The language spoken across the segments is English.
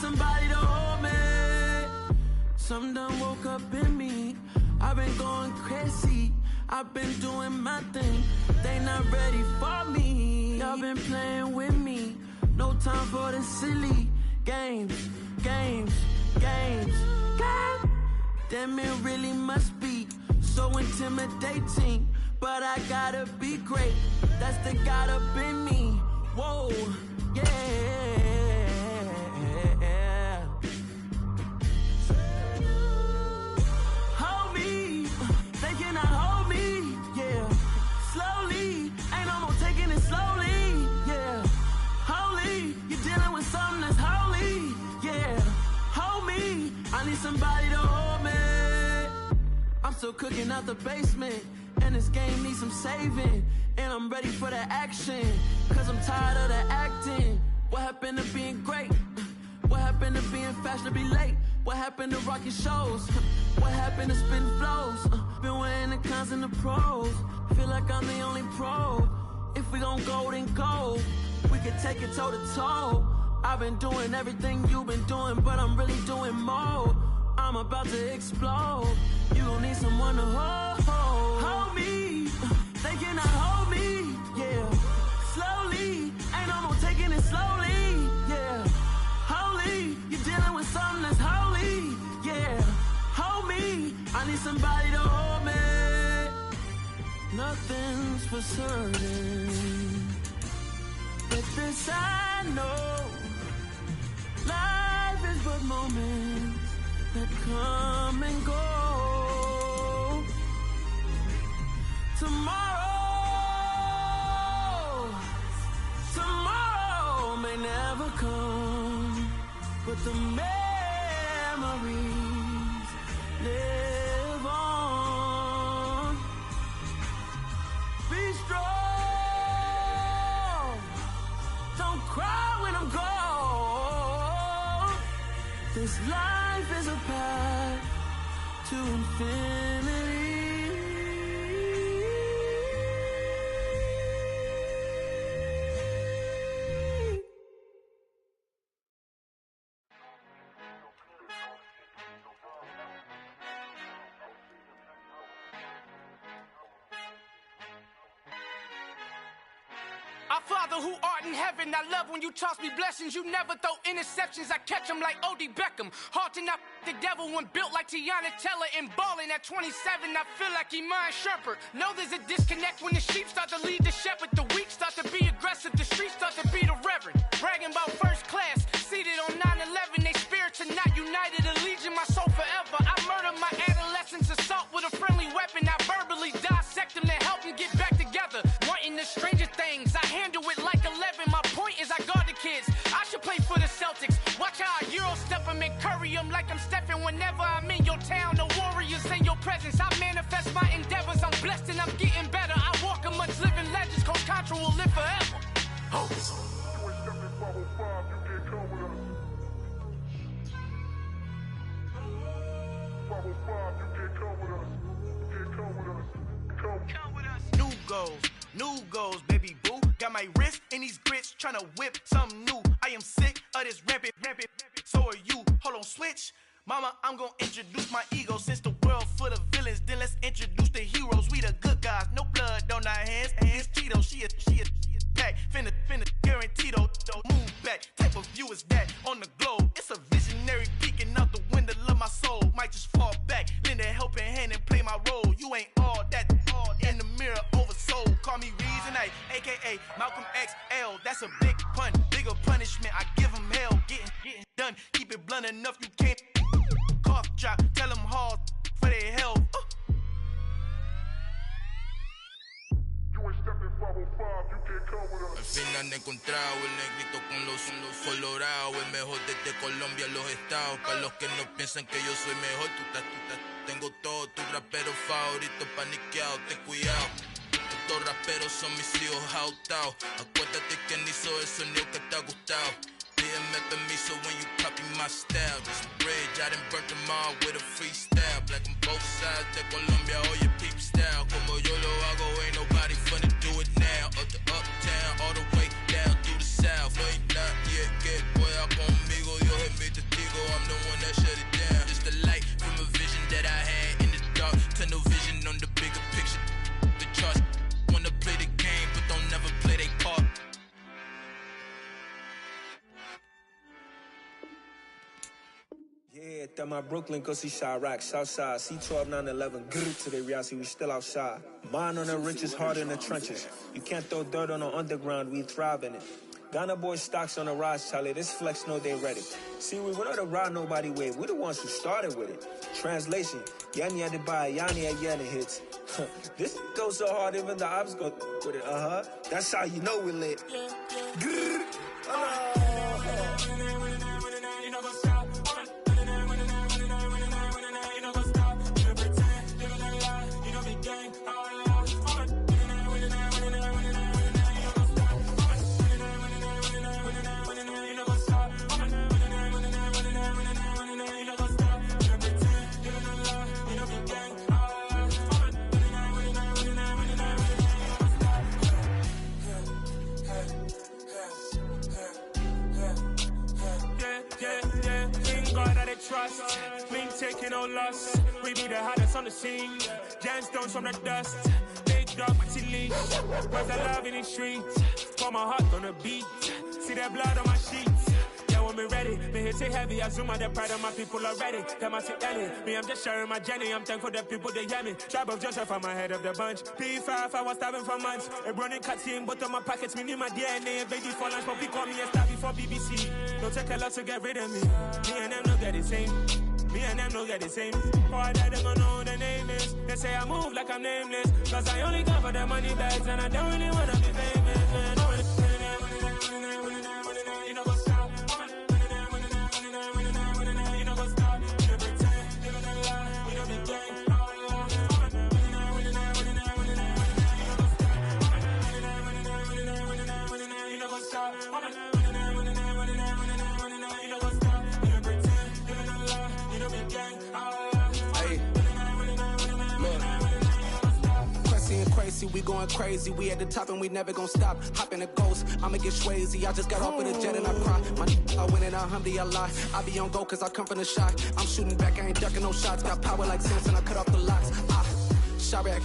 somebody to hold me. Some done woke up in me. I've been going crazy. I've been doing my thing. They not ready for me. Y'all been playing with me. No time for the silly games. Damn, it really must be so intimidating. But I gotta be great. That's the God up in me. Whoa, yeah. Hold me, they cannot hold me, yeah. Slowly, ain't no more taking it slowly, yeah. Holy, you're dealing with something that's holy, yeah. Hold me, I need somebody to hold me. I'm still cooking out the basement, and this game needs some saving. And I'm ready for the action, cause I'm tired of the acting. What happened to being great? What happened to being fashionably late? What happened to rocking shows? What happened to spitting flows? Been wearing the cons and the pros. Feel like I'm the only pro. If we gon' go, then go. We could take it toe to toe. I've been doing everything you've been doing, but I'm really doing more. I'm about to explode. You gon' need someone to hold me. They cannot hold me, yeah. Slowly, ain't no more taking it slowly, yeah. Holy, you're dealing with something that's holy, yeah. Hold me, I need somebody to hold me. Nothing's for certain, but this I know. Life is but moments that come and go. Tomorrow may never come, but the memories live on. Be strong, don't cry when I'm gone. This life is a path to infinity. Our Father who art in heaven, I love when you toss me blessings. You never throw interceptions, I catch them like O.D. Beckham. Hard to not the devil when built like Tiana Teller and balling at 27, I feel like Iman Shumpert. Know there's a disconnect when the sheep start to lead the shepherd. The weak start to be aggressive, the streets start to be the reverend. Bragging about first class, seated on 9/11. They spirits are not united, a legion, my soul forever. I murder my adolescence, assault with a friendly weapon. I verbally dissect them to help them get back together. Wanting the stranger things, I handle it like 11. My point is I guard the kids. I should play for the Celtics. Watch how I Euro step them and curry them like I'm Stephen. Whenever I'm in your town, the Warriors in your presence. I manifest my endeavors. I'm blessed and I'm getting better. I walk amongst living legends. Coach Contra will live forever. Oh. New goals, baby boo. Got my wrist in these grits, tryna whip something new. I am sick of this rampant. So are you. Hold on, switch. Mama, I'm gonna introduce my ego. Since the world full of villains, then let's introduce the heroes. We the good guys, no blood on our hands. Hands Tito, she a back. Finna guaranteed, move back. Type of view is that on the globe? It's a visionary peeking out the window of my soul. Might just fall back, lend a helping hand and play my role. You ain't all that in the mirror oversold. Call me Reason A, aka Malcolm XL. That's a big pun, bigger punishment. I give him hell, getting done. Keep it blunt enough, you can't cough drop. Tell them hard for their health. Al fin han encontrado el negrito con los colorados, el mejor desde Colombia a los estados. Para los que no piensan que yo soy mejor, tengo todo, tus raperos favoritos paniqueados, ten cuidado. Estos raperos son mis hijos adoptados. Acuérdate quién hizo el sonido que te ha gustado. Pídeme permiso when you copy my style. Just a bridge, I done burnt them all with a freestyle. Black on both sides de Colombia, oye peep style. Como yo lo hago, ain't nobody finna do it now. Up to uptown, all the way down through the south. No hay nadie que pueda conmigo, Dios es mi at my Brooklyn, go see Chirac, Southside, C12, 911, grrr, today, Riasi, we still outside. Mine on the richest, heart in the trenches. You can't throw dirt on the underground, we thrive in it. Ghana boys stocks on the rise, Charlie, this flex know they ready. See, we were not the ride nobody with, we're the ones who started with it. Translation, Yanni had to buy, Yanni had Yanni hits. This goes so hard, even the ops go with it, That's how you know we're lit. Grrr, trust, me taking no loss. We be the hottest on the scene. Gemstones from the dust. Big dog with your leash. Where's the love in the streets? Pour my heart on the beat. See that blood on my sheets. Yeah, when me ready, me hit it heavy. I zoom out the pride of my people already. Them I see Ellie. Me, I'm just sharing my journey. I'm thankful that people they hear me. Tribe of Joseph, I'm ahead of the bunch. P5, I was starving for months. A running cutscene, but on my pockets, me need my DNA. And baby for lunch, but we call me a star before BBC. Don't take a lot to get rid of me. Me and them no get the same. Me and them no get the same. Oh, I died, they gon' know who the name is. They say I move like I'm nameless. Cause I only come for the money bags. And I don't really wanna be famous, man. You know what's up? You know what's up? You don't pretend, living a lie. You don't be gang. You know what's up? We going crazy, we at the top and we never gon' stop. Hop in a ghost, I'ma get swayzy. I just got off with a jet and I cry. My I win in a Humvee, I lie. I be on go cause I come from the shot. I'm shooting back, I ain't ducking no shots. Got power like Samson, I cut off the locks. Chirac,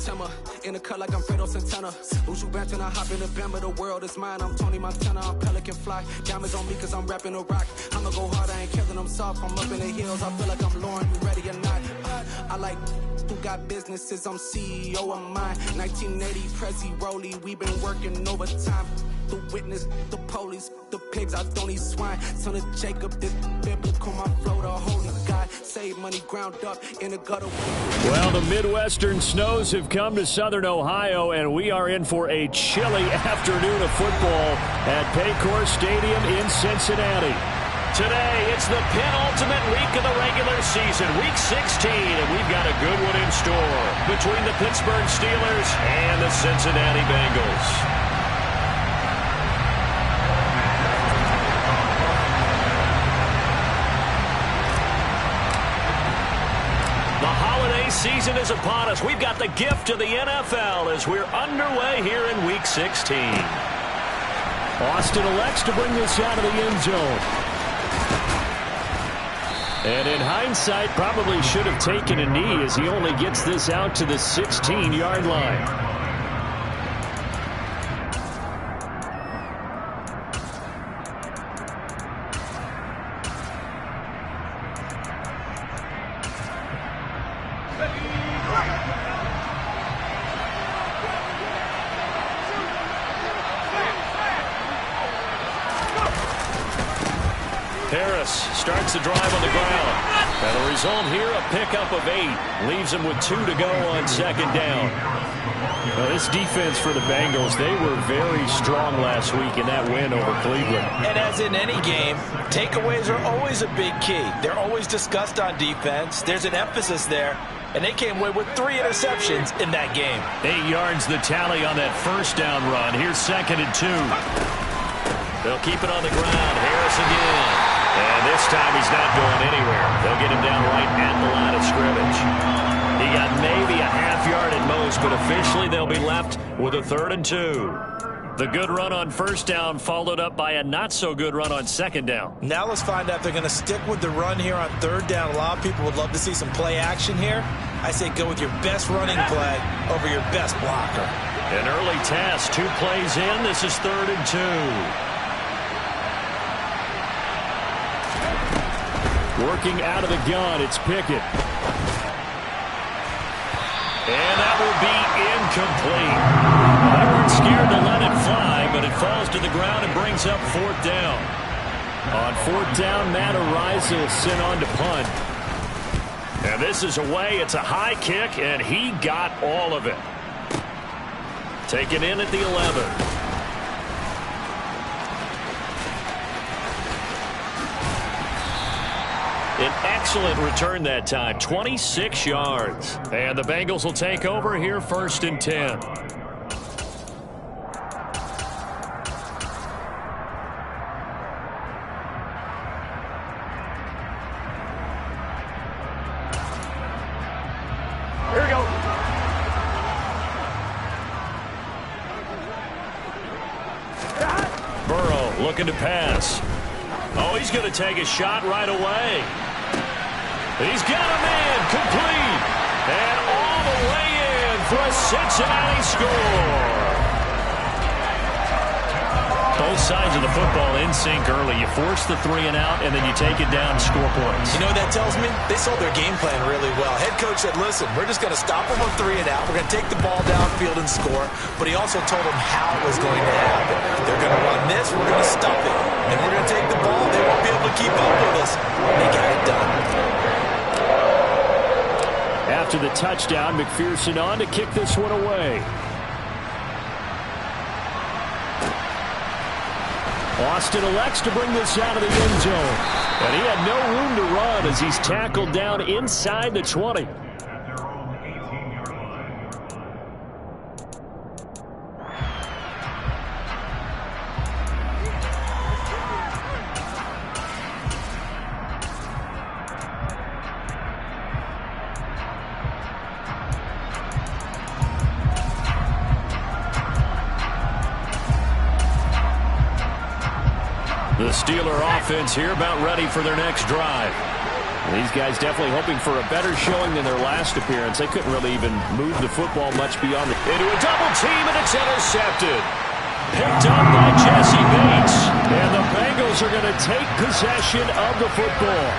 Tema, in the cut like I'm Fredo Santana. Uju Banton, I hop in the Bama, the world is mine. I'm Tony Montana, I'm Pelican Fly. Diamonds on me cause I'm rapping a rock. I'ma go hard, I ain't killing them soft. I'm up in the hills, I feel like I'm Lauren, you ready or not? I like who got businesses, I'm CEO of mine. 1980 Prezi Rolly, we been working overtime. The witness, the police, the pigs, I don't eat swine. Son of Jacob, this biblical, my flow, the holy God. Save money ground up in the gutter. Well, the Midwestern snows have come to Southern Ohio, and we are in for a chilly afternoon of football at Paycor Stadium in Cincinnati. Today, it's the penultimate week of the regular season, week 16, and we've got a good one in store between the Pittsburgh Steelers and the Cincinnati Bengals. The holiday season is upon us. We've got the gift of the NFL as we're underway here in week 16. Austin elects to bring this out of the end zone. And in hindsight, probably should have taken a knee as he only gets this out to the 16-yard line. Harris starts the drive on the ground. And the result here, a pickup of 8. Leaves him with 2 to go on second down. Well, this defense for the Bengals, they were very strong last week in that win over Cleveland. And as in any game, takeaways are always a big key. They're always discussed on defense. There's an emphasis there. And they came away with 3 interceptions in that game. 8 yards the tally on that first down run. Here's 2nd and 2. They'll keep it on the ground. Harris again. And this time he's not going anywhere. They'll get him down right at the line of scrimmage. He got maybe a half yard at most, but officially they'll be left with a 3rd and 2. The good run on first down followed up by a not-so-good run on second down. Now let's find out if they're going to stick with the run here on 3rd down. A lot of people would love to see some play action here. I say go with your best running play over your best blocker. An early test, 2 plays in. This is 3rd and 2. Working out of the gun, it's Pickett. And that will be incomplete. They weren't scared to let it fly, but it falls to the ground and brings up 4th down. On 4th down, Matt Araiza sent on to punt. And this is away. It's a high kick, and he got all of it. Taken in at the 11. An excellent return that time, 26 yards. And the Bengals will take over here 1st and 10. Here we go. Burrow looking to pass. Oh, he's going to take a shot right away. He's got a man complete. And all the way in for a Cincinnati score. Both sides of the football in sync early. You force the 3 and out, and then you take it down and score points. You know what that tells me? They saw their game plan really well. Head coach said, listen, we're just going to stop them on 3 and out. We're going to take the ball downfield and score. But he also told them how it was going to happen. They're going to run this. We're going to stop it. And we're going to take the ball. They won't be able to keep up with us. They got it done. After the touchdown, McPherson on to kick this one away. Austin elects to bring this out of the end zone. And he had no room to run as he's tackled down inside the 20. The Steeler offense here about ready for their next drive. These guys definitely hoping for a better showing than their last appearance. They couldn't really even move the football much beyond the... Into a double team, and it's intercepted. Picked up by Jesse Bates. And the Bengals are going to take possession of the football.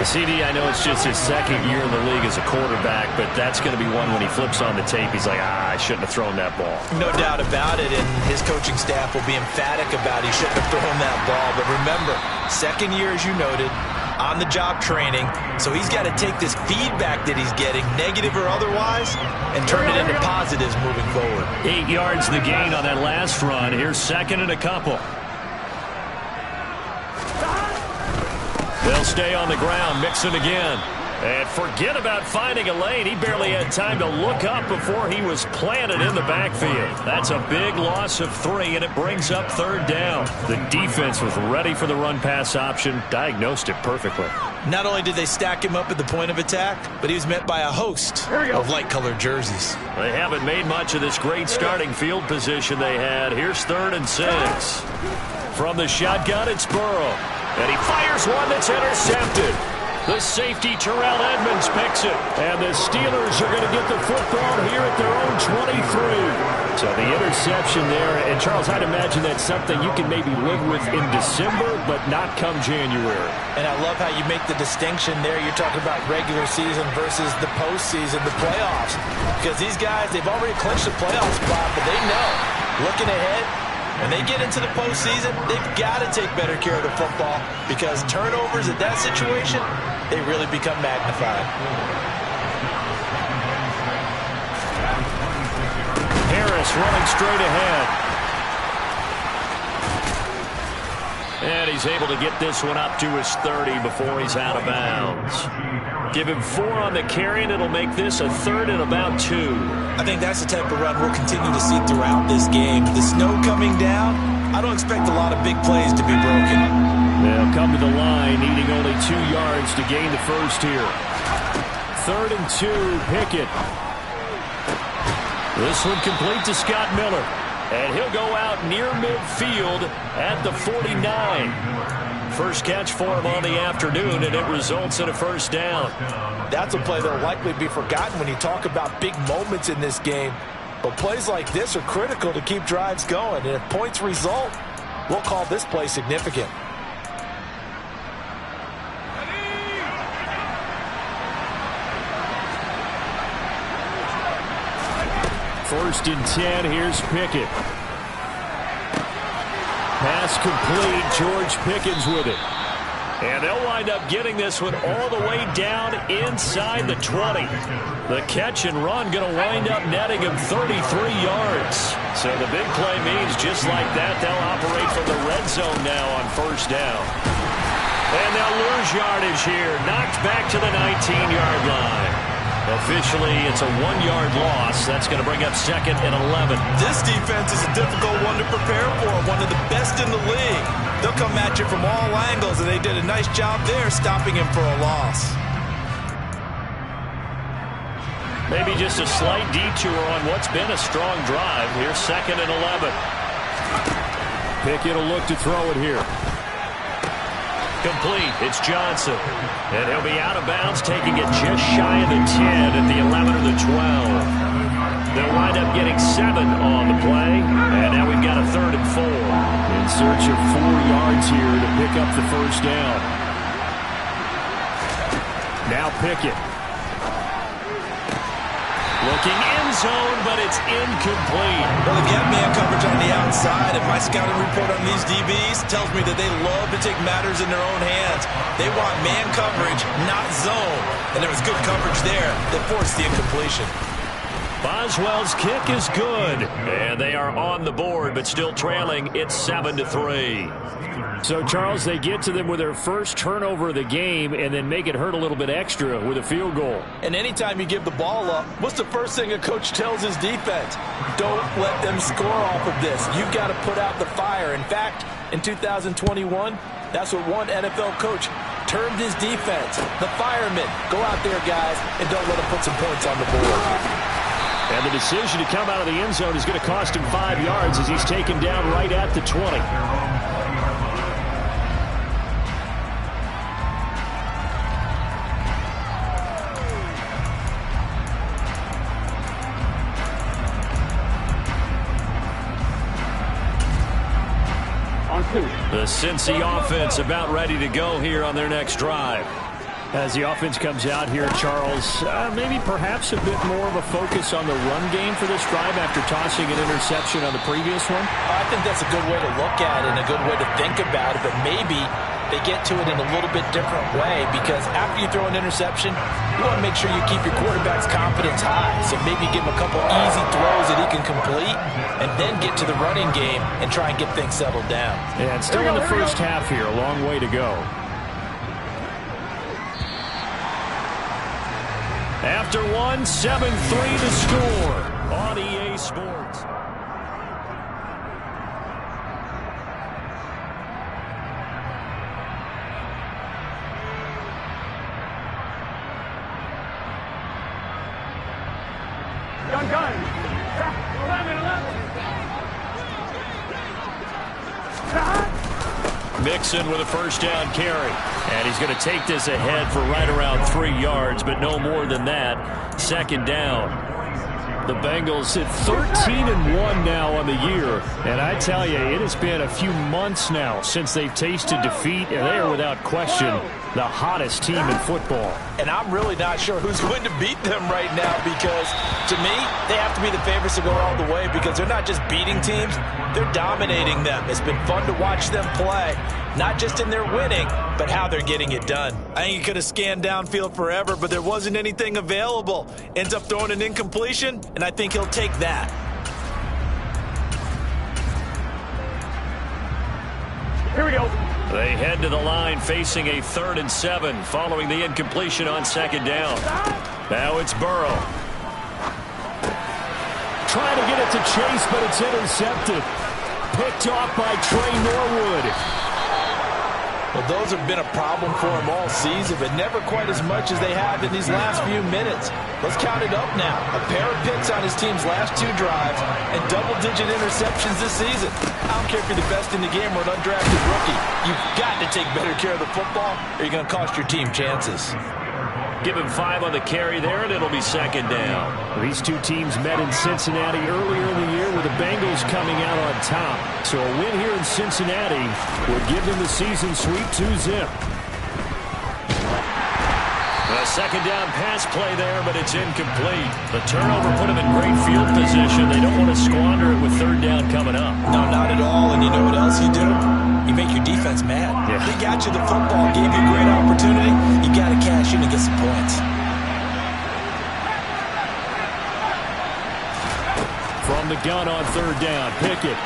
CD, I know it's just his 2nd year in the league as a quarterback, but that's going to be one when he flips on the tape. He's like, I shouldn't have thrown that ball. No doubt about it, and his coaching staff will be emphatic about he shouldn't have thrown that ball. But remember, 2nd year, as you noted, on-the-job training, so he's got to take this feedback that he's getting, negative or otherwise, and turn it into positives moving forward. 8 yards the gain on that last run. Here's 2nd and a couple. They'll stay on the ground, Mixon again. And forget about finding a lane. He barely had time to look up before he was planted in the backfield. That's a big loss of 3, and it brings up 3rd down. The defense was ready for the run-pass option, diagnosed it perfectly. Not only did they stack him up at the point of attack, but he was met by a host of light-colored jerseys. They haven't made much of this great starting field position they had. Here's 3rd and 6. From the shotgun, it's Burrow. And he fires one that's intercepted. The safety, Terrell Edmonds, picks it. And the Steelers are going to get the football here at their own 23. So the interception there. And, Charles, I'd imagine that's something you can maybe live with in December, but not come January. And I love how you make the distinction there. You're talking about regular season versus the postseason, the playoffs. Because these guys, they've already clinched the playoff spot, but they know, looking ahead, when they get into the postseason, they've got to take better care of the football because turnovers in that situation, they really become magnified. Harris running straight ahead. And he's able to get this one up to his 30 before he's out of bounds. Give him 4 on the carry, and it'll make this a 3rd and about 2. I think that's the type of run we'll continue to see throughout this game. The snow coming down, I don't expect a lot of big plays to be broken. They'll come to the line, needing only 2 yards to gain the first here. 3rd and 2, Pickett. This one complete to Scott Miller. And he'll go out near midfield at the 49. First catch for him on the afternoon, and it results in a 1st down. That's a play that will likely be forgotten when you talk about big moments in this game. But plays like this are critical to keep drives going. And if points result, we'll call this play significant. 1st and 10. Here's Pickett. Pass complete. George Pickens with it. And they'll wind up getting this one all the way down inside the 20. The catch and run going to wind up netting him 33 yards. So the big play means just like that, they'll operate from the red zone now on 1st down. And they'll lose yardage here. Knocked back to the 19-yard line. Officially, it's a 1-yard loss. That's going to bring up 2nd and 11. This defense is a difficult one to prepare for, one of the best in the league. They'll come at you from all angles, and they did a nice job there stopping him for a loss. Maybe just a slight detour on what's been a strong drive. Here's 2nd and 11. Pickett will look to throw it here. Complete. It's Johnson. And he'll be out of bounds, taking it just shy of the 10 at the 11 or the 12. They'll wind up getting 7 on the play. And now we've got a 3rd and 4. In search of 4 yards here to pick up the 1st down. Now Pickett. Looking end zone, but it's incomplete. Well, they've got man coverage on the outside, and my scouting report on these DBs tells me that they love to take matters in their own hands. They want man coverage, not zone. And there was good coverage there that forced the incompletion. Boswell's kick is good. And they are on the board, but still trailing. It's 7-3. So, Charles, they get to them with their first turnover of the game and then make it hurt a little bit extra with a field goal. And anytime you give the ball up, what's the first thing a coach tells his defense? Don't let them score off of this. You've got to put out the fire. In fact, in 2021, that's what one NFL coach termed his defense. The firemen. Go out there, guys, and don't let them put some points on the board. And the decision to come out of the end zone is going to cost him 5 yards as he's taken down right at the 20. The Cincy offense about ready to go here on their next drive. As the offense comes out here, Charles, maybe perhaps a bit more of a focus on the run game for this drive after tossing an interception on the previous one? I think that's a good way to look at it and a good way to think about it, but maybe they get to it in a little bit different way because after you throw an interception, you want to make sure you keep your quarterback's confidence high. So maybe give him a couple easy throws that he can complete and then get to the running game and try and get things settled down. And still in the first half here, a long way to go. After one, 7-3 to score on EA Sports. Mixon with a first down carry. And he's going to take this ahead for right around 3 yards, but no more than that. 2nd down. The Bengals at 13-1 now on the year. And I tell you, it has been a few months now since they've tasted defeat, and they are without question the hottest team in football. And I'm really not sure who's going to beat them right now because, to me, they have to be the favorites to go all the way because they're not just beating teams, they're dominating them. It's been fun to watch them play, not just in their winning, but how they're getting it done. I think he could have scanned downfield forever, but there wasn't anything available. Ends up throwing an incompletion, and I think he'll take that. Here we go. They head to the line facing a 3rd and 7 following the incompletion on 2nd down. Now it's Burrow. Trying to get it to Chase, but it's intercepted. Picked off by Trey Norwood. Well, those have been a problem for him all season, but never quite as much as they have in these last few minutes. Let's count it up now. A pair of picks on his team's last 2 drives and double-digit interceptions this season. I don't care if you're the best in the game or an undrafted rookie. You've got to take better care of the football or you're going to cost your team chances. Give him 5 on the carry there, and it'll be 2nd down. These two teams met in Cincinnati earlier in the year with the Bengals coming out on top. So a win here in Cincinnati would give them the season sweep 2-zip. The Second down pass play there, but it's incomplete. The turnover put them in great field position. They don't want to squander it with third down coming up. No, not at all. And you know what else you do? You make your defense mad. Yeah. They got you the football, gave you a great opportunity. You got to cash in and get some points. From the gun on third down, Pickett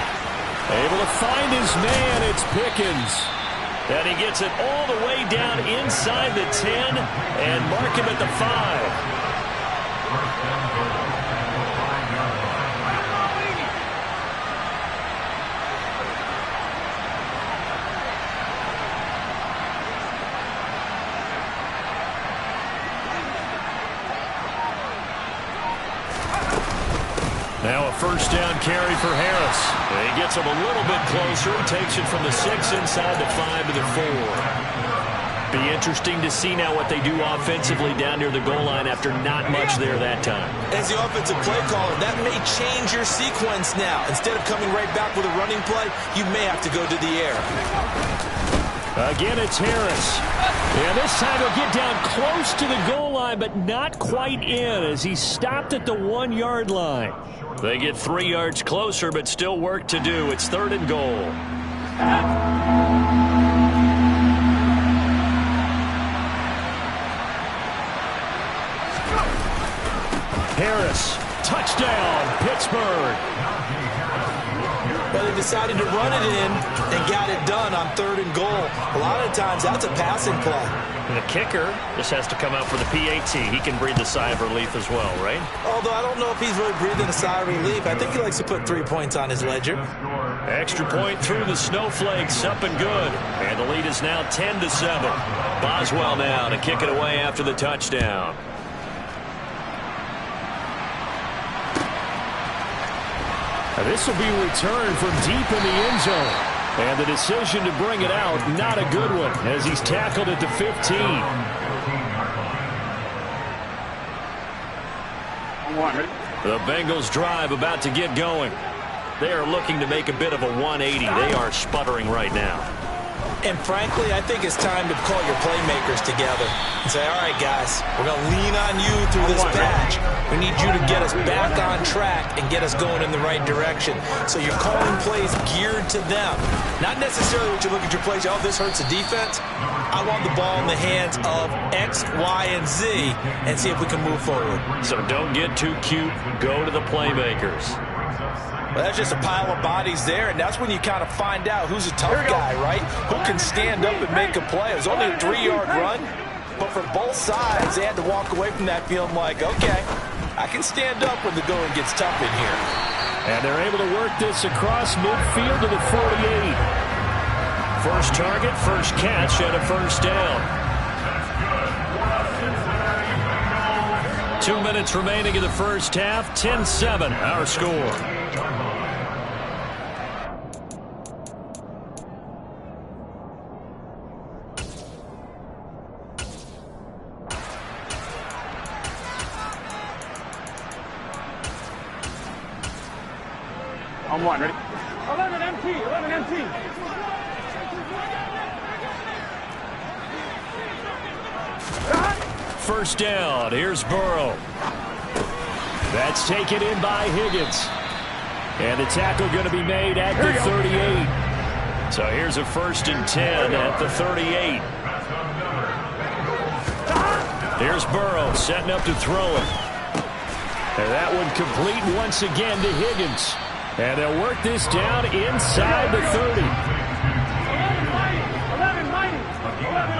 able to find his man. It's Pickens. And he gets it all the way down inside the 10 and mark him at the 5. Now a first down carry for Harris. He gets him a little bit closer. Takes it from the 6 inside the 5 to the 4. Be interesting to see now what they do offensively down near the goal line after not much there that time. As the offensive play caller, that may change your sequence now. Instead of coming right back with a running play, you may have to go to the air. Again, it's Harris. And this time he'll get down close to the goal line, but not quite in as he stopped at the 1 yard line. They get 3 yards closer, but still work to do. It's 3rd and goal. Harris, touchdown, Pittsburgh. But they decided to run it in and got it done on 3rd and goal. A lot of times that's a passing play. And the kicker just has to come out for the PAT. He can breathe a sigh of relief as well, right? Although I don't know if he's really breathing a sigh of relief. I think he likes to put 3 points on his ledger. Extra point through the snowflakes, up and good. And the lead is now 10-7. Boswell now to kick it away after the touchdown. Now this will be returned from deep in the end zone. And the decision to bring it out, not a good one, as he's tackled at the 15. The Bengals drive about to get going. They are looking to make a bit of a 180. They are sputtering right now. And frankly, I think it's time to call your playmakers together and say, all right, guys, we're going to lean on you through this patch. We need you to get us back on track and get us going in the right direction. So you're calling plays geared to them. Not necessarily what you look at your plays, oh, this hurts the defense. I want the ball in the hands of X, Y, and Z and see if we can move forward. So don't get too cute. Go to the playmakers. Well, that's just a pile of bodies there, and that's when you kind of find out who's a tough guy, right? Who can stand up and make a play. It was only a 3-yard run, but for both sides, they had to walk away from that feeling like, okay, I can stand up when the going gets tough in here. And they're able to work this across midfield to the 48. First target, first catch, and a first down. 2 minutes remaining in the first half, 10-7, our score. On 1, ready? 11 MT. First down, here's Burrow. That's taken in by Higgins. And the tackle going to be made at the 38. So here's a 1st and 10 at the 38. Here's Burrow setting up to throw it. And that one complete once again to Higgins. And they'll work this down inside the 30. 11 mighty. 11.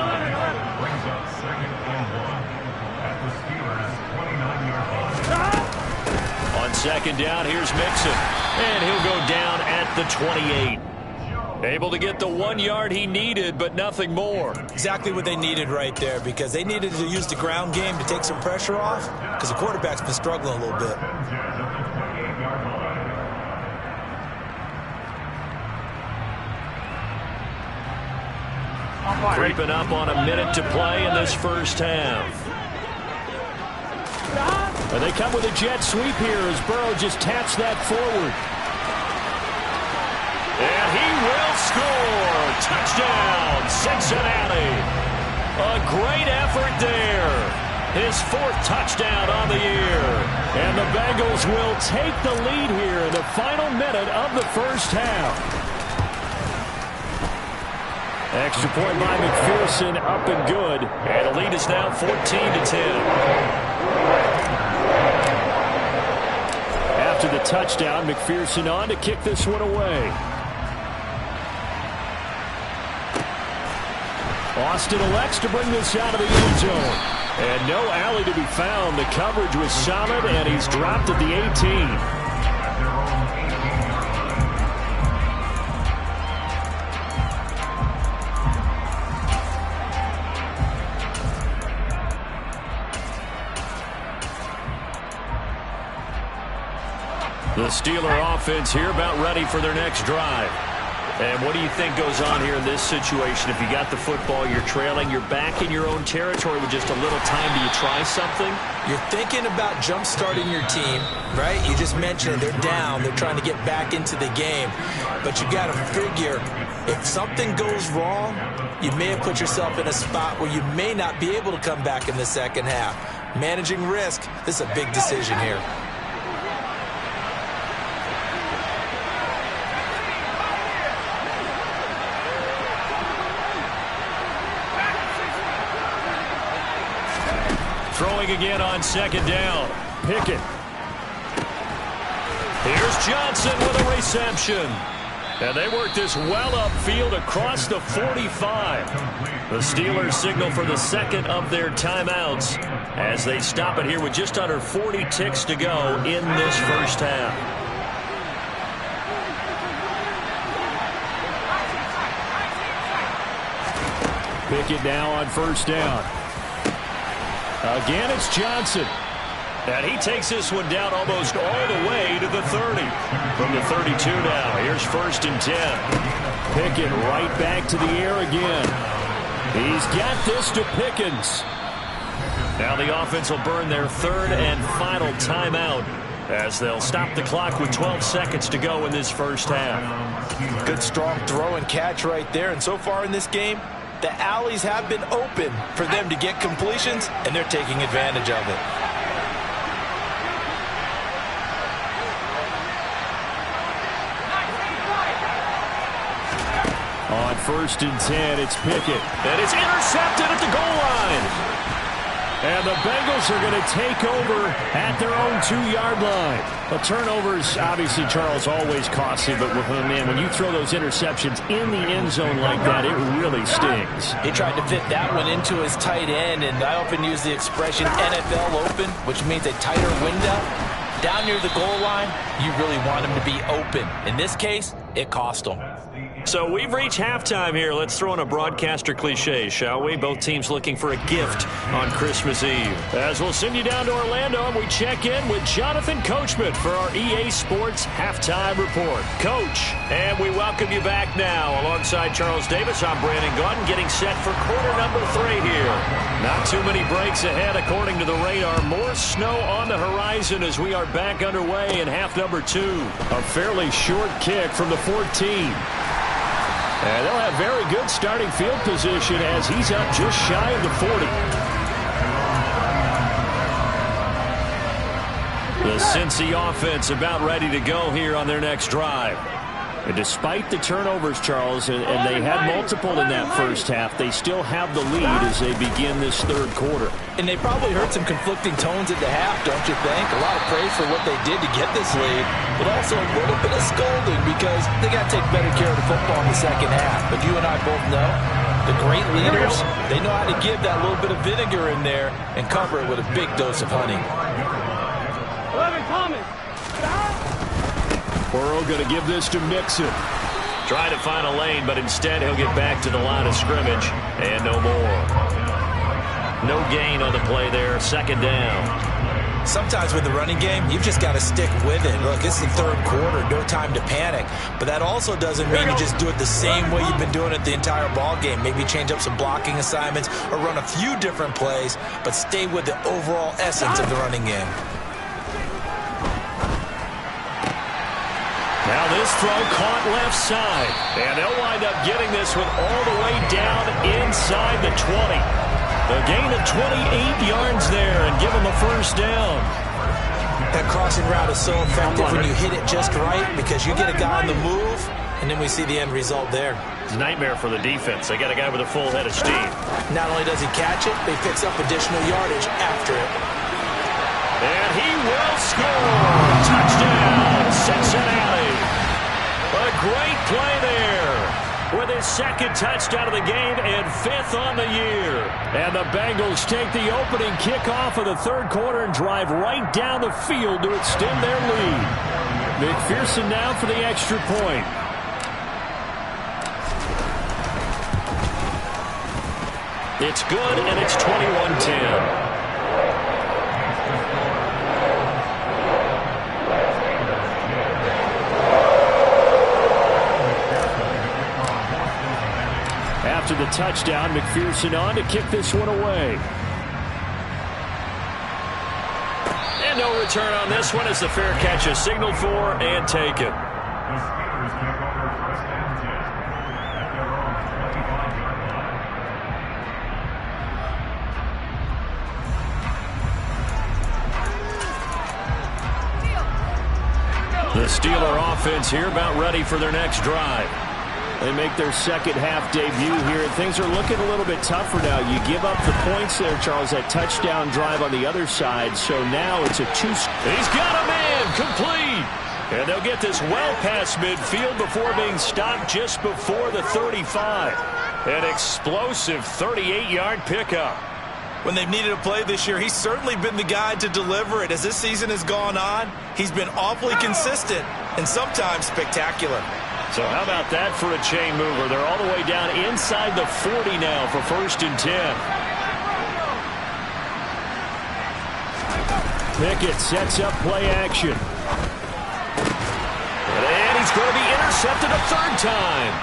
On second down, here's Mixon. And he'll go down at the 28. Able to get the 1 yard he needed, but nothing more. Exactly what they needed right there, because they needed to use the ground game to take some pressure off, because the quarterback's been struggling a little bit. Creeping up on a minute to play in this first half. And they come with a jet sweep here as Burrow just taps that forward. And he will score. Touchdown, Cincinnati. A great effort there. his 4th touchdown on the year. And the Bengals will take the lead here in the final minute of the first half. Extra point by McPherson, up and good. And the lead is now 14-10. After the touchdown, McPherson on to kick this one away. Austin elects to bring this out of the end zone. And no alley to be found. The coverage was solid, and he's dropped at the 18. The Steeler offense here about ready for their next drive. And what do you think goes on here in this situation? If you got the football, you're trailing, you're back in your own territory with just a little time. Do you try something? You're thinking about jump-starting your team, right? You just mentioned they're down. They're trying to get back into the game. But you got to figure, if something goes wrong, you may have put yourself in a spot where you may not be able to come back in the second half. Managing risk, this is a big decision here. Throwing again on 2nd down. Pickett. Here's Johnson with a reception. And they work this well upfield across the 45. The Steelers signal for the 2nd of their timeouts as they stop it here with just under 40 ticks to go in this first half. Pickett now on 1st down. Again, it's Johnson. And he takes this one down almost all the way to the 30. From the 32 now, here's 1st and 10. Pickett right back to the air again. He's got this to Pickens. Now the offense will burn their 3rd and final timeout as they'll stop the clock with 12 seconds to go in this first half. Good strong throw and catch right there. And so far in this game, the alleys have been open for them to get completions, and they're taking advantage of it. On 1st and 10, it's Pickett. And it's intercepted at the goal line. And the Bengals are going to take over at their own 2-yard line. The turnovers, obviously, Charles, always costly, but man, when you throw those interceptions in the end zone like that, it really stings. He tried to fit that one into his tight end, and I often use the expression NFL open, which means a tighter window. Down near the goal line, you really want him to be open. In this case, it cost him. So we've reached halftime here. Let's throw in a broadcaster cliche, shall we? Both teams looking for a gift on Christmas Eve. As we'll send you down to Orlando, and we check in with Jonathan Coachman for our EA Sports Halftime Report. Coach, and we welcome you back now. Alongside Charles Davis, I'm Brandon Gaudin, getting set for quarter number 3 here. Not too many breaks ahead according to the radar. More snow on the horizon as we are back underway in half number 2. A fairly short kick from the 14. And they'll have very good starting field position as he's up just shy of the 40. The Cincy offense about ready to go here on their next drive. And despite the turnovers, Charles, and they had multiple in that first half, they still have the lead as they begin this 3rd quarter. And they probably heard some conflicting tones at the half, don't you think? A lot of praise for what they did to get this lead, but also a little bit of scolding because they got to take better care of the football in the second half. But you and I both know the great leaders, they know how to give that little bit of vinegar in there and cover it with a big dose of honey. 11 Thomas. Burrow going to give this to Mixon. Try to find a lane, but instead he'll get back to the line of scrimmage, and no more. No gain on the play there, 2nd down. Sometimes with the running game, you've just got to stick with it. Look, it's the 3rd quarter, no time to panic. But that also doesn't mean you just do it the same way you've been doing it the entire ball game. Maybe change up some blocking assignments or run a few different plays, but stay with the overall essence of the running game. Now this throw caught left side. And they'll wind up getting this one all the way down inside the 20. A gain of 28 yards there and give them a first down. That crossing route is so effective when you hit it just right because you get a guy on the move, and then we see the end result there. It's a nightmare for the defense. They got a guy with a full head of steam. Not only does he catch it, he picks up additional yardage after it. And he will score. Touchdown, Cincinnati. A great play there. With his second touchdown of the game and 5th on the year. And the Bengals take the opening kickoff of the third quarter and drive right down the field to extend their lead. McPherson now for the extra point. It's good, and it's 21-10. After the touchdown, McPherson on to kick this one away. And no return on this one as the fair catch is signaled for and taken. The Steeler offense here about ready for their next drive. They make their second half debut here, and things are looking a little bit tougher now. You give up the points there, Charles, that touchdown drive on the other side, so now it's a two. He's got a man, complete. And they'll get this well past midfield before being stopped just before the 35. An explosive 38-yard pickup. When they've needed a play this year, he's certainly been the guy to deliver it. As this season has gone on, he's been awfully consistent and sometimes spectacular. So how about that for a chain mover? They're all the way down inside the 40 now for 1st and 10. Pickett sets up play action. And he's going to be intercepted a third time.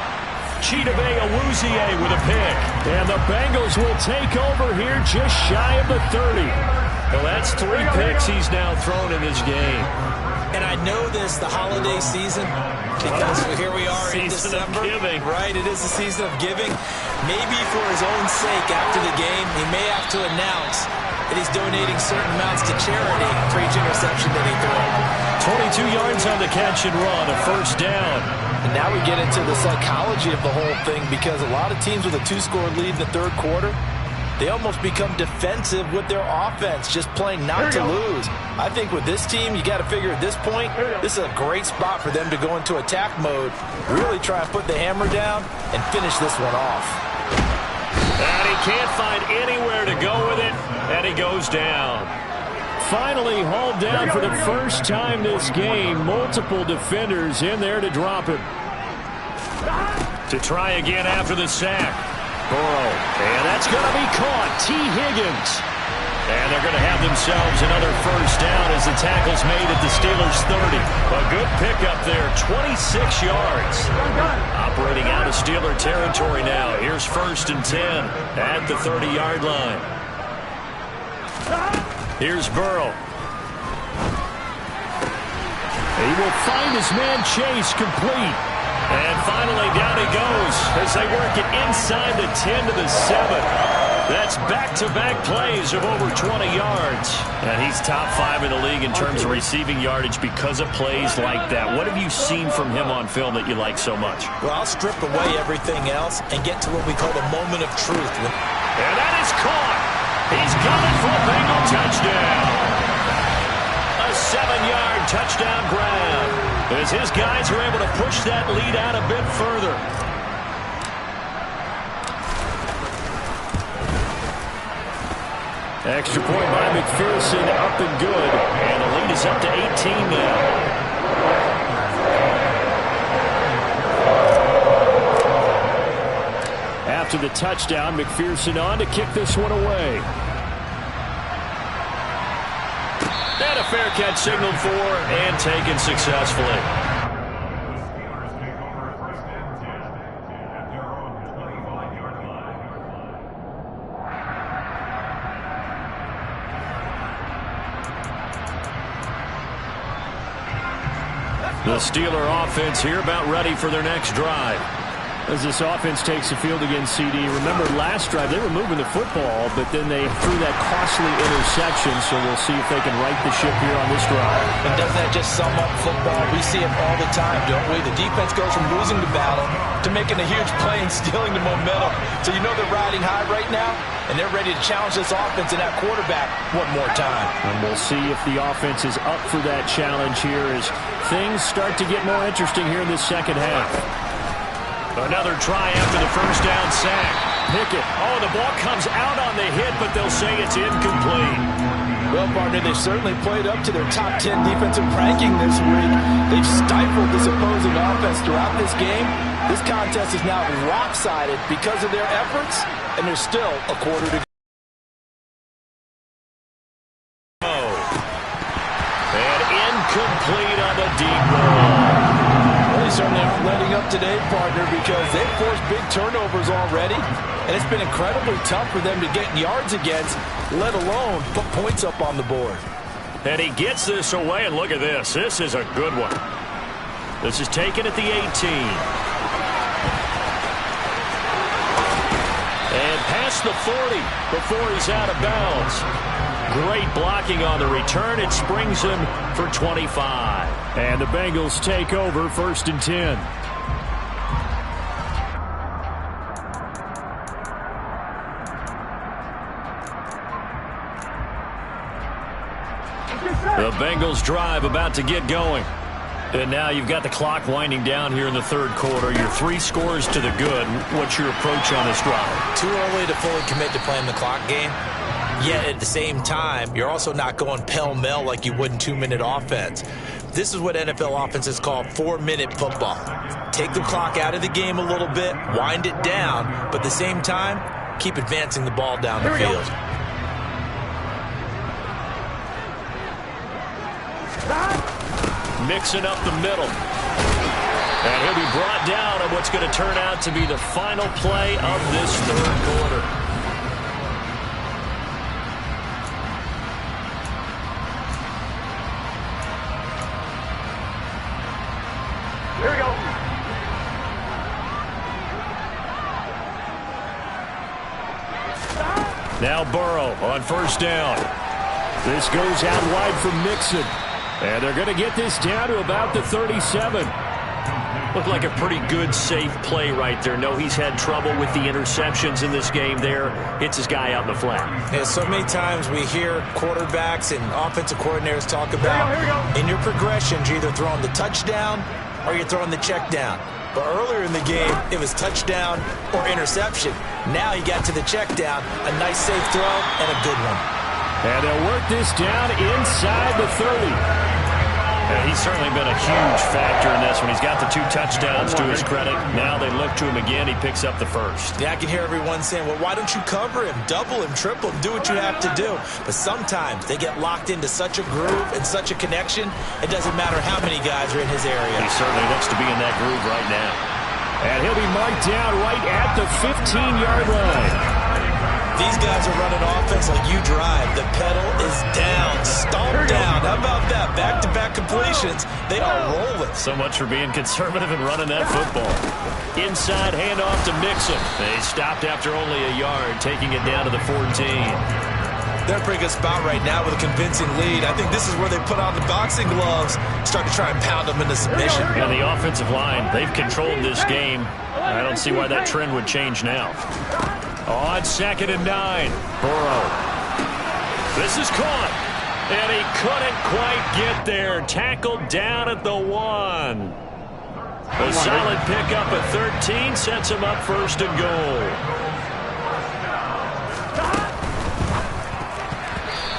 Chidobe Awuzie with a pick. And the Bengals will take over here just shy of the 30. Well, that's 3 picks he's now thrown in this game. And I know this, the holiday season, because here we are in December. Right, it is the season of giving. Maybe for his own sake after the game, he may have to announce that he's donating certain amounts to charity for each interception that he threw. 22 yards on the catch and run, a first down. And now we get into the psychology of the whole thing because a lot of teams with a 2-score lead in the third quarter, they almost become defensive with their offense, just playing not to lose. I think with this team, you got to figure at this point, this is a great spot for them to go into attack mode, really try and put the hammer down and finish this one off. And he can't find anywhere to go with it, and he goes down. Finally hauled down for the first time this game. Multiple defenders in there to drop him. To try again after the sack. Burrow, and that's going to be caught. T. Higgins. And they're going to have themselves another first down as the tackle's made at the Steelers' 30. A good pickup there, 26 yards. Operating out of Steeler territory now. Here's 1st and 10 at the 30-yard line. Here's Burrow. He will find his man Chase complete. And finally, down he goes as they work it inside the 10 to the 7. That's back-to-back plays of over 20 yards. And he's top 5 in the league in terms of receiving yardage because of plays like that. What have you seen from him on film that you like so much? Well, I'll strip away everything else and get to what we call the moment of truth. And that is caught. He's got it for a Bengal touchdown. A 7-yard touchdown grab. As his guys are able to push that lead out a bit further. Extra point by McPherson, up and good. And the lead is up to 18 now. After the touchdown, McPherson on to kick this one away. And a fair catch signaled for and taken successfully. The Steeler offense here about ready for their next drive. As this offense takes the field against CD, remember last drive they were moving the football, but then they threw that costly interception, so we'll see if they can right the ship here on this drive. And doesn't that just sum up football? We see it all the time, don't we? The defense goes from losing the battle to making a huge play and stealing the momentum. So you know they're riding high right now, and they're ready to challenge this offense and that quarterback one more time. And we'll see if the offense is up for that challenge here as things start to get more interesting here in this second half. Another try after the first down sack. Pickett. Oh, the ball comes out on the hit, but they'll say it's incomplete. Well, partner, they've certainly played up to their top 10 defensive ranking this week. They've stifled this opposing offense throughout this game. This contest is now lopsided because of their efforts, and there's still a quarter to go. And incomplete on the deep ball. Well, they certainly aren't letting up today, partner, because they've forced big turnovers already, and it's been incredibly tough for them to get yards against, let alone put points up on the board. And he gets this away, and look at this. This is a good one. This is taken at the 18. And past the 40 before he's out of bounds. Great blocking on the return. It springs him for 25. And the Bengals take over 1st and 10. The Bengals drive about to get going. And now you've got the clock winding down here in the third quarter. You're 3 scores to the good. What's your approach on this drive? Too early to fully commit to playing the clock game. Yet at the same time, you're also not going pell-mell like you would in 2-minute offense. This is what NFL offenses call 4-minute football. Take the clock out of the game a little bit, wind it down, but at the same time, keep advancing the ball down the field. Mixing up the middle. And he'll be brought down on what's going to turn out to be the final play of this third quarter. Here we go. Now Burrow on first down. This goes out wide for Mixon. And they're going to get this down to about the 37. Looked like a pretty good, safe play right there. No, he's had trouble with the interceptions in this game there. Hits his guy out in the flat. Yeah, so many times we hear quarterbacks and offensive coordinators talk about in your progressions, you're either throwing the touchdown or you're throwing the check down. But earlier in the game, it was touchdown or interception. Now he got to the check down, a nice safe throw, and a good one. And they'll work this down inside the 30. And he's certainly been a huge factor in this one. He's got the 2 touchdowns to his credit. Now they look to him again. He picks up the first. Yeah, I can hear everyone saying, well, why don't you cover him? Double him, triple him, do what you have to do. But sometimes they get locked into such a groove and such a connection, it doesn't matter how many guys are in his area. He certainly looks to be in that groove right now. And he'll be marked down right at the 15-yard line. These guys are running offense like you drive. The pedal is down, stomped down. How about that? Back-to-back completions. They are rolling. So much for being conservative and running that football. Inside handoff to Mixon. They stopped after only a yard, taking it down to the 14. They're in a pretty good spot right now with a convincing lead. I think this is where they put on the boxing gloves, start to try and pound them into submission. And the offensive line, they've controlled this game. I don't see why that trend would change now. On 2nd and 9, Burrow. This is caught, and he couldn't quite get there. Tackled down at the 1. A solid pickup at 13 sets him up 1st and goal.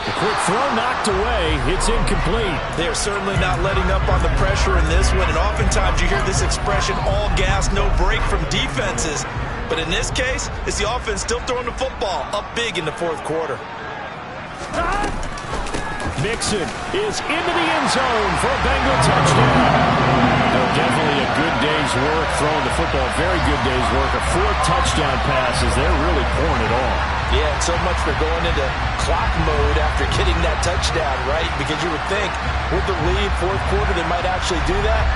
The quick throw knocked away. It's incomplete. They are certainly not letting up on the pressure in this one, and oftentimes you hear this expression, all gas, no break from defenses. But in this case, it's the offense still throwing the football up big in the 4th quarter. Mixon is into the end zone for a Bengal touchdown. Definitely a good day's work throwing the football. Very good day's work. A 4th touchdown pass as they're really pouring it on. Yeah, and so much for going into clock mode after getting that touchdown, right? Because you would think with the lead, 4th quarter, they might actually do that.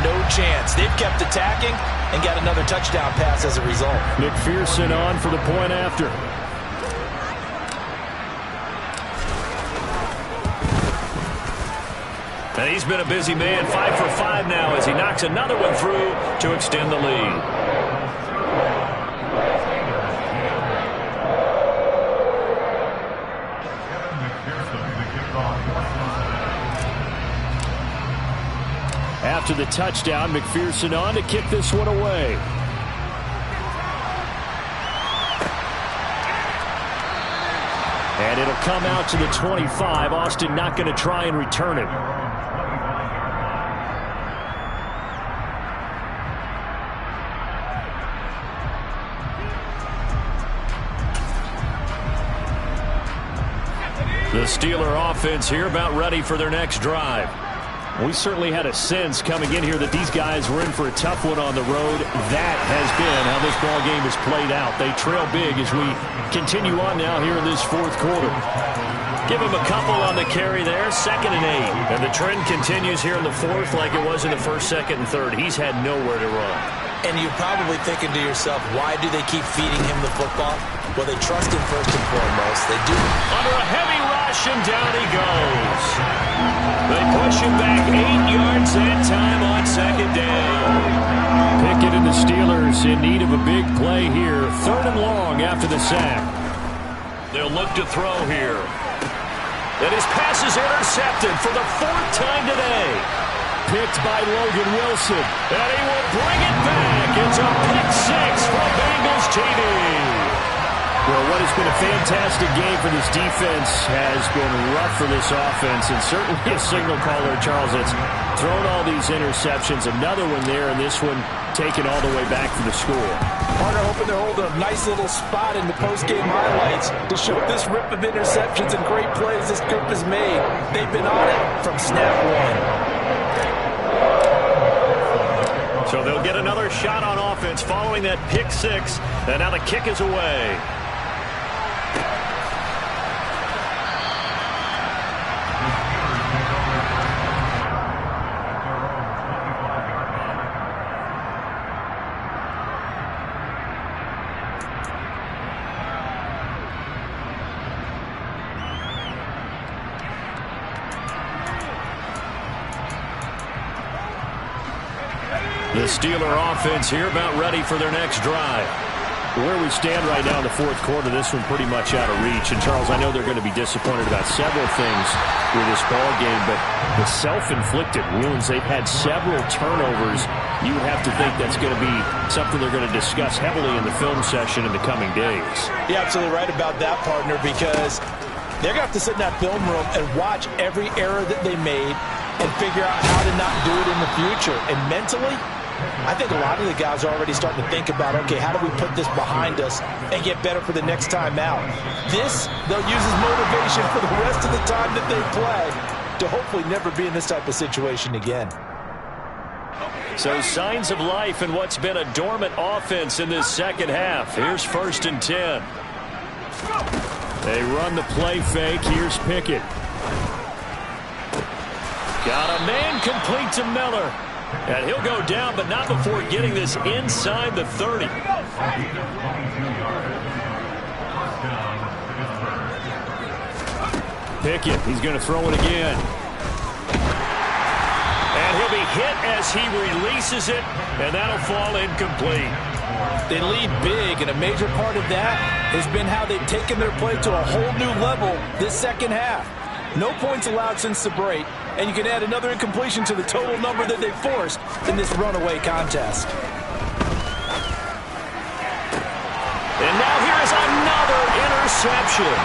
no chance. They've kept attacking and got another touchdown pass as a result. McPherson on for the point after. And he's been a busy man, 5 for 5 now as he knocks another one through to extend the lead. After the touchdown, McPherson on to kick this one away. And it'll come out to the 25. Austin not going to try and return it. The Steeler offense here about ready for their next drive. We certainly had a sense coming in here that these guys were in for a tough one on the road. That has been how this ball game has played out. They trail big as we continue on now here in this fourth quarter. Give him a couple on the carry there, 2nd and 8. And the trend continues here in the fourth like it was in the first, second, and third. He's had nowhere to run. And you're probably thinking to yourself, why do they keep feeding him the football? Well, they trust him first and foremost. They do. Under a heavy rush, and down he goes. They push him back 8 yards that time on 2nd down. Pickett and the Steelers in need of a big play here. 3rd and long after the sack. They'll look to throw here. And his pass is intercepted for the 4th time today. Picked by Logan Wilson. And he will bring it back. It's a pick 6 for Bengals TV. Well, what has been a fantastic game for this defense has been rough for this offense, and certainly a signal caller, Charles, that's thrown all these interceptions. Another one there, and this one taken all the way back for the score. Partner hoping they're holding a nice little spot in the post-game highlights to show this rip of interceptions and great plays this group has made. They've been on it from snap one. So they'll get another shot on offense following that pick 6, and now the kick is away. The Steeler offense here about ready for their next drive. Where we stand right now in the fourth quarter, this one pretty much out of reach. And, Charles, I know they're going to be disappointed about several things with this ball game, but the self-inflicted wounds, they've had several turnovers. You have to think that's going to be something they're going to discuss heavily in the film session in the coming days. You're absolutely right about that, partner, because they're going to have to sit in that film room and watch every error that they made and figure out how to not do it in the future. And mentally, I think a lot of the guys are already starting to think about, okay, how do we put this behind us and get better for the next time out? This, they'll use as motivation for the rest of the time that they play to hopefully never be in this type of situation again. So signs of life in what's been a dormant offense in this second half. Here's 1st and 10. They run the play fake. Here's Pickett. Got a man complete to Miller. And he'll go down, but not before getting this inside the 30. Pickett, he's going to throw it again. And he'll be hit as he releases it, and that'll fall incomplete. They lead big, and a major part of that has been how they've taken their play to a whole new level this second half. No points allowed since the break, and you can add another incompletion to the total number that they forced in this runaway contest. And now here is another interception.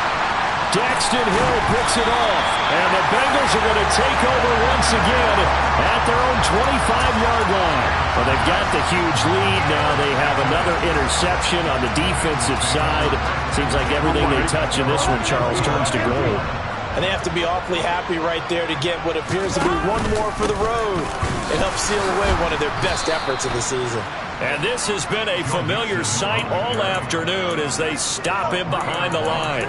Daxton Hill picks it off, and the Bengals are going to take over once again at their own 25-yard line. Well, they've got the huge lead now. They have another interception on the defensive side. Seems like everything they touch in this one, Charles, turns to gold. And they have to be awfully happy right there to get what appears to be one more for the road. It helps seal away one of their best efforts of the season. And this has been a familiar sight all afternoon as they stop him behind the line.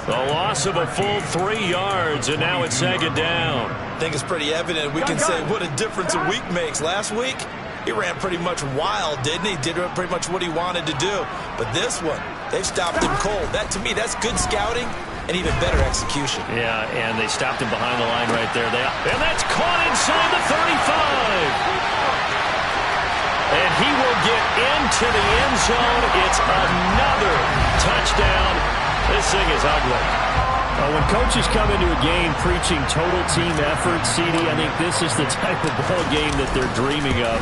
The loss of a full 3 yards, and now it's second down. I think it's pretty evident. We can say what a difference a week makes. Last week, he ran pretty much wild, didn't he? Did pretty much what he wanted to do. But this one, they've stopped him cold. That, to me, that's good scouting and even better execution. Yeah, and they stopped him behind the line right there. And that's caught inside the 35. And he will get into the end zone. It's another touchdown. This thing is ugly. When coaches come into a game preaching total team effort, CD, I think this is the type of ball game that they're dreaming of.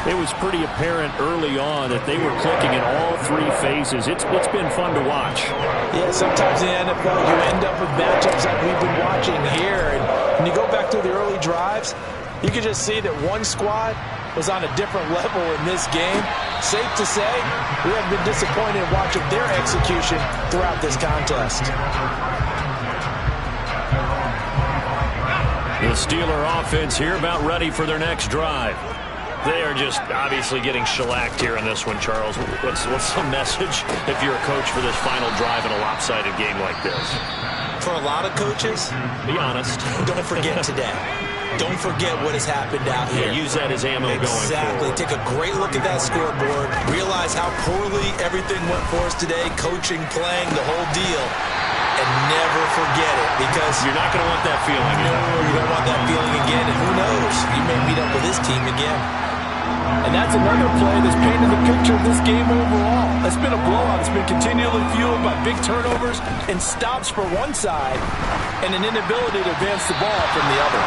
It was pretty apparent early on that they were clicking in all 3 phases. It's been fun to watch. Yeah, sometimes in the NFL you end up with matchups like we've been watching here. And when you go back to the early drives, you can just see that one squad was on a different level in this game. Safe to say, we have been disappointed in watching their execution throughout this contest. The Steeler offense here about ready for their next drive. They are just obviously getting shellacked here in this one, Charles. What's the message if you're a coach for this final drive in a lopsided game like this? For a lot of coaches, be honest. Don't forget today. Don't forget what has happened out here. Yeah, use that as ammo going forward. Exactly. Take a great look at that scoreboard. Realize how poorly everything went for us today. Coaching, playing, the whole deal. And never forget it, because you're not going to want that feeling. No, you don't want that feeling again. And who knows? You may meet up with this team again. And that's another play that's painted the picture of this game overall. It's been a blowout. It's been continually fueled by big turnovers and stops for one side and an inability to advance the ball from the other.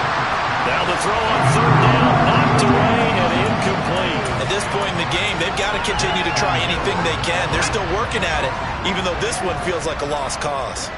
Now the throw on third down, knocked away and incomplete. At this point in the game, they've got to continue to try anything they can. They're still working at it, even though this one feels like a lost cause.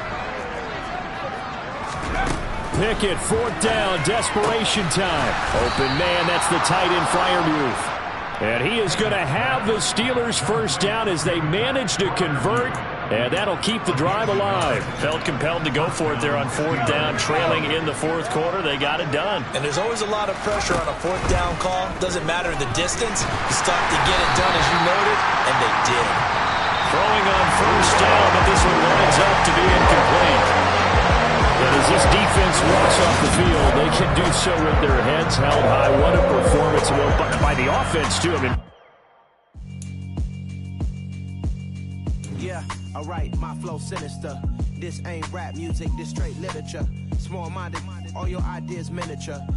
Pickett, 4th down, desperation time. Open man, that's the tight end Freiermuth. And he is going to have the Steelers first down as they manage to convert, and that'll keep the drive alive. Felt compelled to go for it there on 4th down, trailing in the 4th quarter. They got it done. And there's always a lot of pressure on a 4th down call. Doesn't matter the distance. You stop to get it done as you noted, and they did. Throwing on first down, but this one lines up to be incomplete. And as this defense walks off the field, they can do so with their heads held high. What a performance by the offense, too. I mean, yeah, alright, my flow sinister. This ain't rap music, this straight literature. Small-minded, all your ideas miniature.